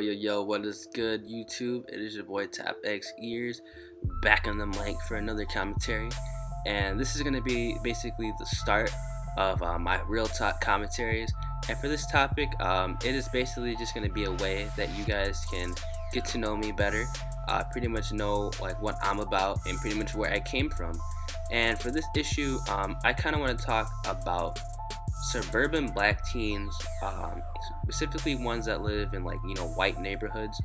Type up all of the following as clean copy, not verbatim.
Yo, what is good, YouTube? It is your boy Tap X Ears back on the mic for another commentary. And this is going to be basically the start of my real talk commentaries. And for this topic, it is basically just going to be a way that you guys can get to know me better, pretty much know like what I'm about and pretty much where I came from. And for this issue, I kind of want to talk about suburban black teens, specifically ones that live in white neighborhoods.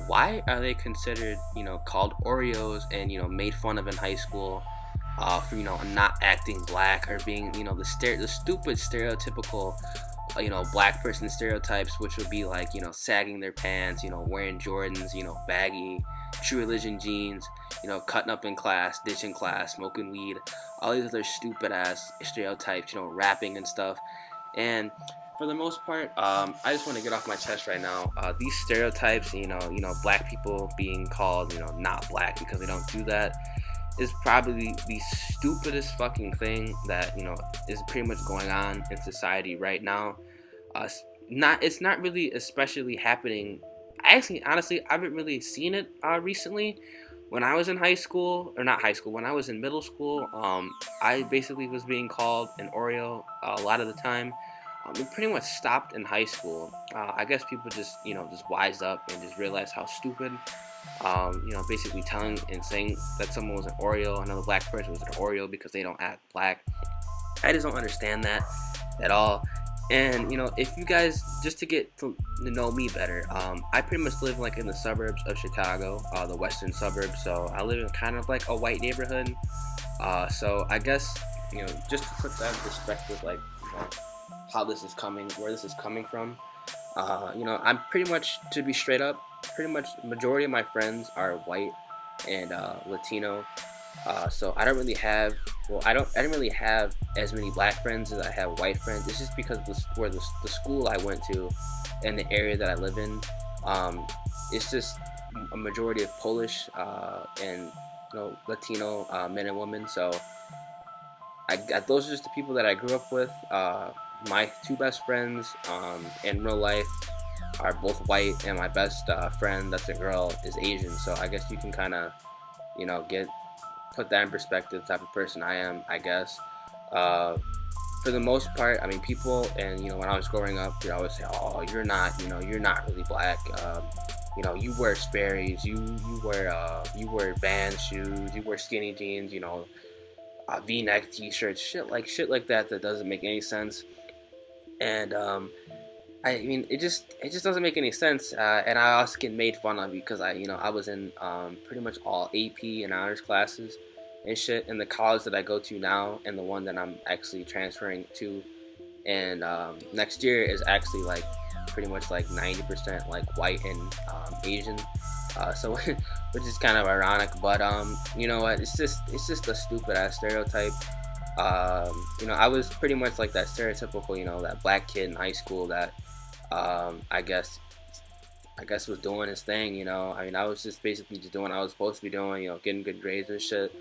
Why are they considered called Oreos and made fun of in high school for not acting black or being the stupid stereotypical black person stereotypes, which would be like sagging their pants, wearing Jordans, baggy True Religion jeans, cutting up in class, ditching class, smoking weed, all these other stupid ass stereotypes, rapping and stuff. And for the most part, I just want to get off my chest right now. These stereotypes, black people being called, not black because they don't do that, is probably the stupidest fucking thing that is pretty much going on in society right now. It's not really especially happening. Honestly, I haven't really seen it recently. When I was in high school, or not high school, when I was in middle school, I basically was being called an Oreo a lot of the time. It pretty much stopped in high school. I guess people just wised up and just realized how stupid, basically telling and saying that someone was an Oreo, another black person was an Oreo because they don't act black. I just don't understand that at all. And if you guys, just to get to know me better, I pretty much live like in the suburbs of Chicago, the western suburbs. So I live in kind of like a white neighborhood. So I guess just to put that in perspective, like how this is coming, where this is coming from. I'm pretty much, to be straight up, pretty much majority of my friends are white and Latino. So I don't really have, I didn't really have as many black friends as I have white friends. It's just because where the school I went to and the area that I live in, it's just a majority of Polish and Latino men and women. So those are just the people that I grew up with. My two best friends in real life are both white, and my best friend, that's a girl, is Asian. So I guess you can kind of put that in perspective, the type of person I am, I guess. For the most part, I mean, people, and when I was growing up, they always say, "Oh, you're not really black. You wear Sperry's, you wear Vans shoes, you wear skinny jeans, V-neck T-shirts, shit like that doesn't make any sense." And I mean, it just doesn't make any sense. And I also get made fun of because I was in pretty much all AP and honors classes and shit in the college that I go to now, and the one that I'm actually transferring to. And next year is actually like pretty much like 90% like white and Asian. So which is kind of ironic, but you know what? It's just a stupid ass stereotype. I was pretty much like that stereotypical, that black kid in high school that I guess was doing his thing. I mean, I was just basically just doing what I was supposed to be doing, getting good grades and shit.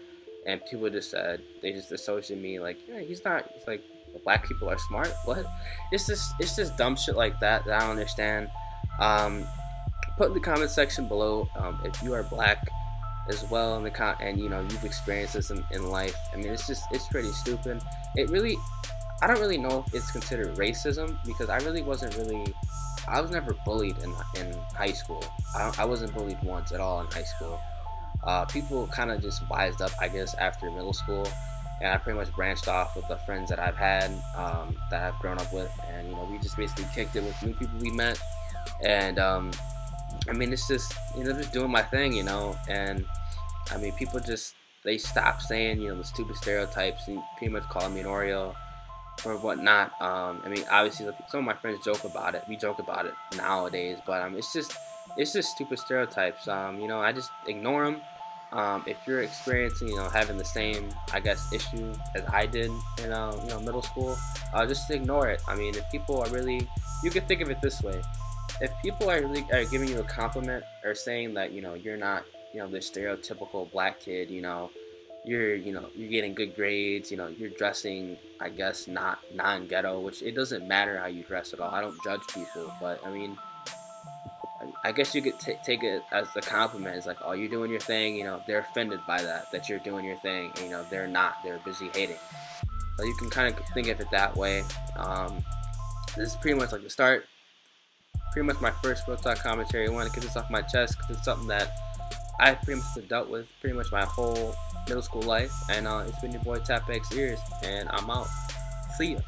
And people just said, they just associated me like, yeah, he's not. It's like, black people are smart. What? It's just dumb shit like that I don't understand. Put in the comment section below if you are black as well in the and you've experienced this in life. I mean, it's pretty stupid. I don't really know if it's considered racism, because I was never bullied in high school. I wasn't bullied once at all in high school. People kind of just wised up, I guess, after middle school, and I pretty much branched off with the friends that I've had, that I've grown up with, and we just basically kicked it with new people we met. And I mean, it's just just doing my thing, and I mean, people they stop saying the stupid stereotypes and pretty much calling me an Oreo or whatnot. I mean, obviously, some of my friends joke about it. We joke about it nowadays, but it's just stupid stereotypes. I just ignore them. If you're experiencing, having the same, I guess, issue as I did in, middle school, just ignore it. I mean, if people are really, you can think of it this way: if people are giving you a compliment or saying that you're not, this stereotypical black kid, you're getting good grades, you're dressing, I guess, not non-ghetto, which it doesn't matter how you dress at all. I don't judge people, but I mean, I guess you could take it as a compliment. It's like, oh, you're doing your thing. You know, they're offended by that you're doing your thing. And, you know, they're not. They're busy hating. So you can kind of think of it that way. This is pretty much like the start. Pretty much my first Real Talk commentary. I want to get this off my chest because it's something that I've pretty much dealt with pretty much my whole middle school life. And it's been your boy Tap X Ears, and I'm out. See ya.